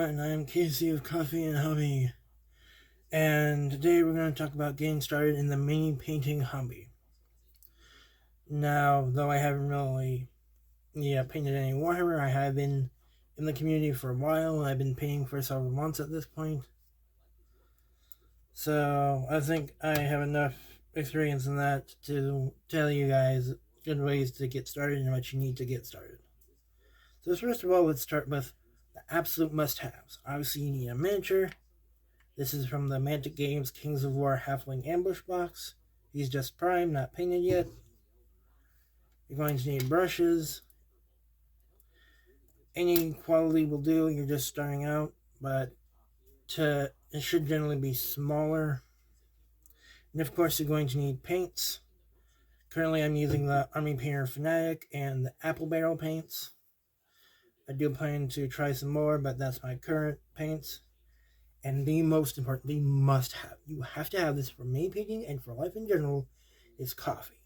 everyone, I'm Casey of Coffee and Hobby, and today we're going to talk about getting started in the mini painting hobby. Now, though I haven't really painted any Warhammer, I have been in the community for a while. I've been painting for several months at this point. So, I think I have enough experience in that to tell you guys good ways to get started and what you need to get started. So first of all, let's start with the absolute must-haves. Obviously, you need a miniature. This is from the Mantic Games Kings of War Halfling Ambush box. He's just prime, not painted yet. You're going to need brushes. Any quality will do, you're just starting out, but it should generally be smaller. And of course, you're going to need paints. Currently, I'm using the Army Painter Fanatic and the Apple Barrel paints. I do plan to try some more, but that's my current paints. And the most important, the must-have, you have to have this for mini painting and for life in general, is coffee.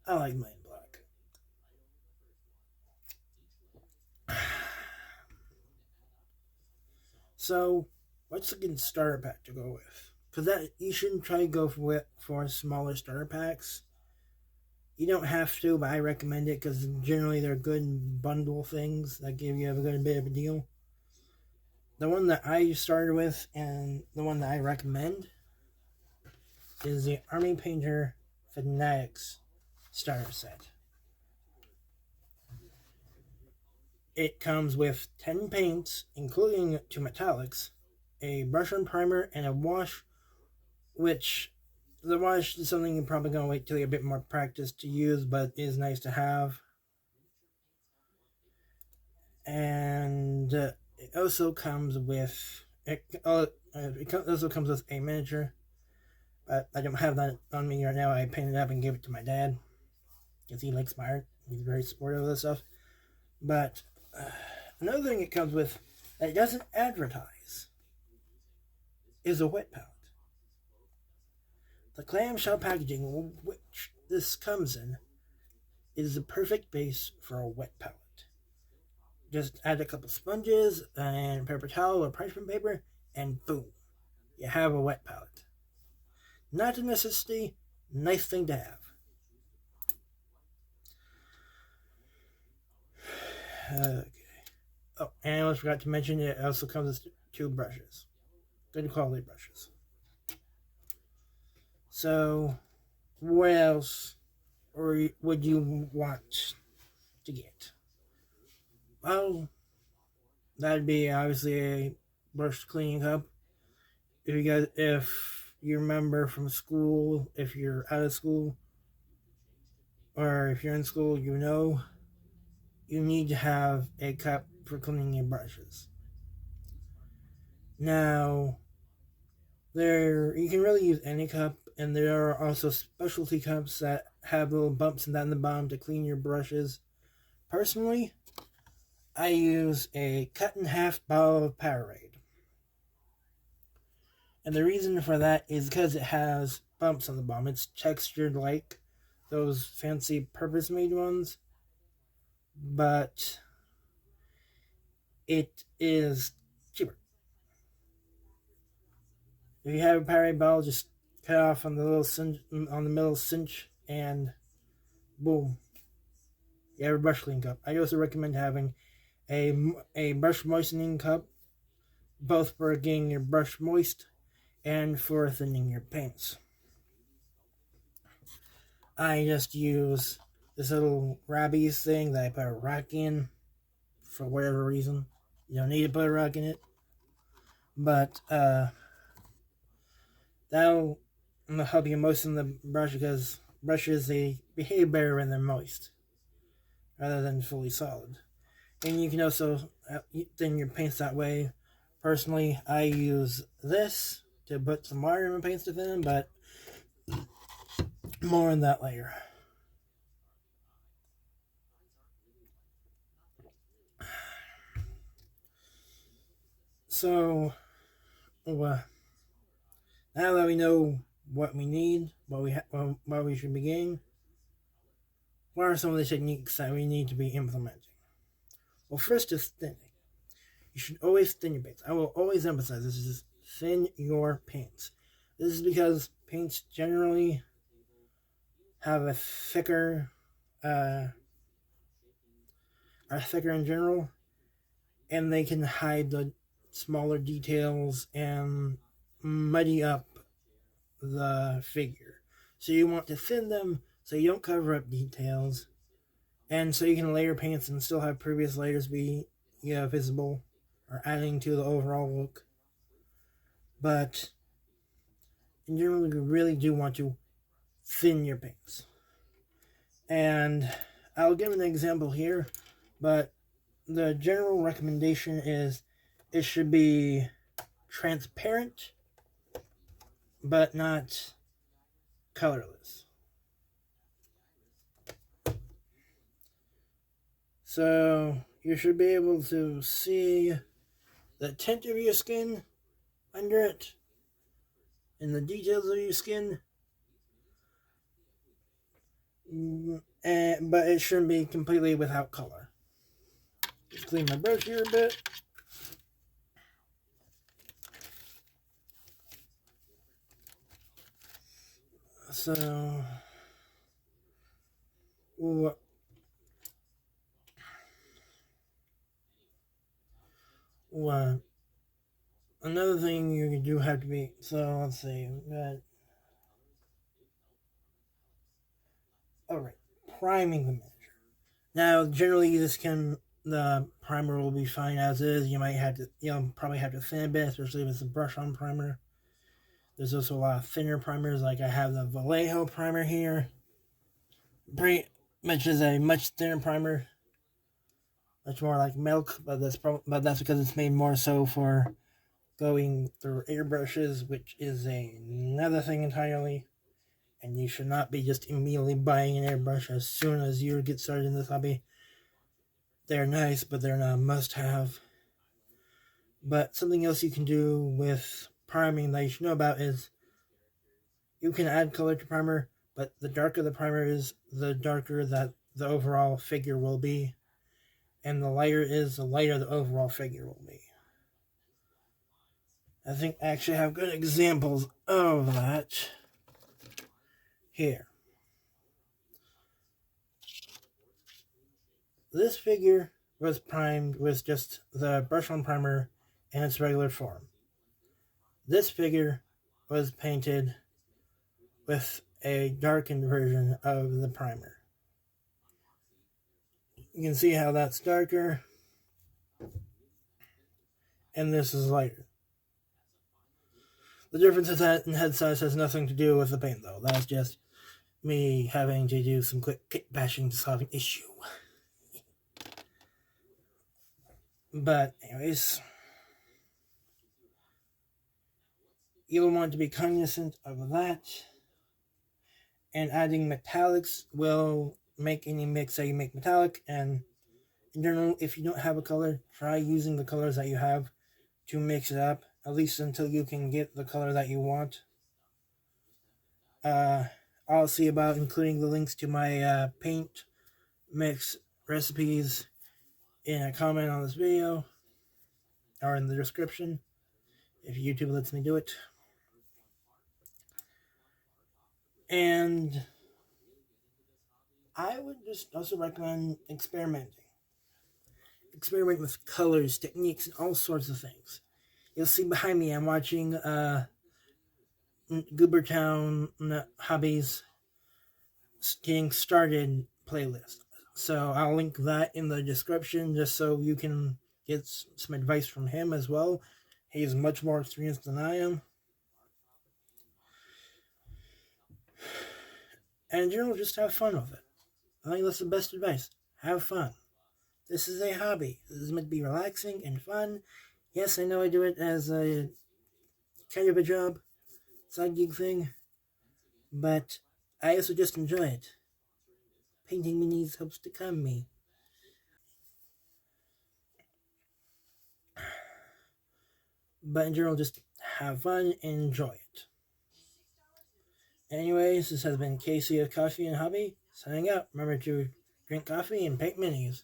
I like mine black. So, what's a good starter pack to go with? Because that you shouldn't try to go for smaller starter packs. You don't have to, but I recommend it because generally they're good bundle things that give you a good bit of a deal. The one that I started with and the one that I recommend is the Army Painter Fanatics starter set. It comes with 10 paints, including 2 metallics, a brush and primer, and a wash, which the wash is something you're probably going to wait till you get a bit more practice to use, but is nice to have. And it also comes with a miniature, but I don't have that on me right now. I painted it up and gave it to my dad because he likes my art. He's very supportive of this stuff. But another thing it comes with that it doesn't advertise is a wet palette. The clamshell packaging, which this comes in, is the perfect base for a wet palette. Just add a couple sponges and paper towel or parchment paper, and boom, you have a wet palette. Not a necessity, nice thing to have. Okay. Oh, and I almost forgot to mention it also comes with 2 brushes. Good quality brushes. So, what else would you want to get? Well, that'd be obviously a brush cleaning cup. If you remember from school, if you're out of school, or if you're in school, you know you need to have a cup for cleaning your brushes. Now, you can really use any cup, and there are also specialty cups that have little bumps down the bottom to clean your brushes. Personally, I use a cut-in-half bottle of Powerade. And the reason for that is because it has bumps on the bottom. It's textured like those fancy purpose-made ones, but it is cheaper. If you have a Powerade bottle, just cut off on the middle cinch, and boom, you have a brush cleaning cup. I also recommend having a brush moistening cup, both for getting your brush moist and for thinning your paints. I just use this little Rabbies thing that I put a rock in for whatever reason. You don't need to put a rock in it, but that'll help you moisten the brush because brushes, they behave better when they're moist rather than fully solid. And you can also thin your paints that way. Personally, I use this to put some water in my paints to thin them, but more on that later. So, now that we know what we need, what we should be getting, what are some of the techniques that we need to be implementing? Well, first is thinning. You should always thin your paints. I will always emphasize this is thin your paints. This is because paints generally have a thicker, are thicker in general, and they can hide the smaller details and muddy up the figure. So you want to thin them so you don't cover up details, and so you can layer paints and still have previous layers be visible or adding to the overall look. But in general, you really do want to thin your paints. And I'll give an example here, but the general recommendation is it should be transparent but not colorless. So you should be able to see the tint of your skin under it and the details of your skin. But it shouldn't be completely without color. Just clean my brush here a bit. So, another thing you do have to be, so let's see, alright, priming the miniature. Now, generally the primer will be fine as is. You might have to, probably have to thin a bit, especially if it's a brush-on primer. There's also a lot of thinner primers, like I have the Vallejo primer here. Pretty much is a much thinner primer, much more like milk, but that's because it's made more so for going through airbrushes, which is another thing entirely. And you should not be just immediately buying an airbrush as soon as you get started in this hobby. They're nice, but they're not a must-have. But something else you can do with priming that you should know about is you can add color to primer, but the darker the primer is, the darker that the overall figure will be. And the lighter is, the lighter the overall figure will be. I think I actually have good examples of that here. This figure was primed with just the brush-on primer in its regular form. This figure was painted with a darkened version of the primer. You can see how that's darker, and this is lighter. The difference is that in head size has nothing to do with the paint, though. That's just me having to do some quick kit bashing to solve an issue. But anyways, you'll want to be cognizant of that. And adding metallics will make any mix that you make metallic. And in general, if you don't have a color, try using the colors that you have to mix it up, at least until you can get the color that you want. I'll see about including the links to my paint mix recipes in a comment on this video or in the description if YouTube lets me do it. And I would just also recommend experimenting. Experiment with colors, techniques, and all sorts of things. You'll see behind me I'm watching Goobertown Hobbies Getting Started playlist. So I'll link that in the description just so you can get some advice from him as well. He's much more experienced than I am. And in general, just have fun with it. I think that's the best advice. Have fun. This is a hobby. This is meant to be relaxing and fun. Yes, I know I do it as a kind of a job, side gig thing, but I also just enjoy it. Painting minis helps to calm me. But in general, just have fun and enjoy it. Anyways, this has been Casey of Coffee and Hobby, signing out. Remember to drink coffee and paint minis.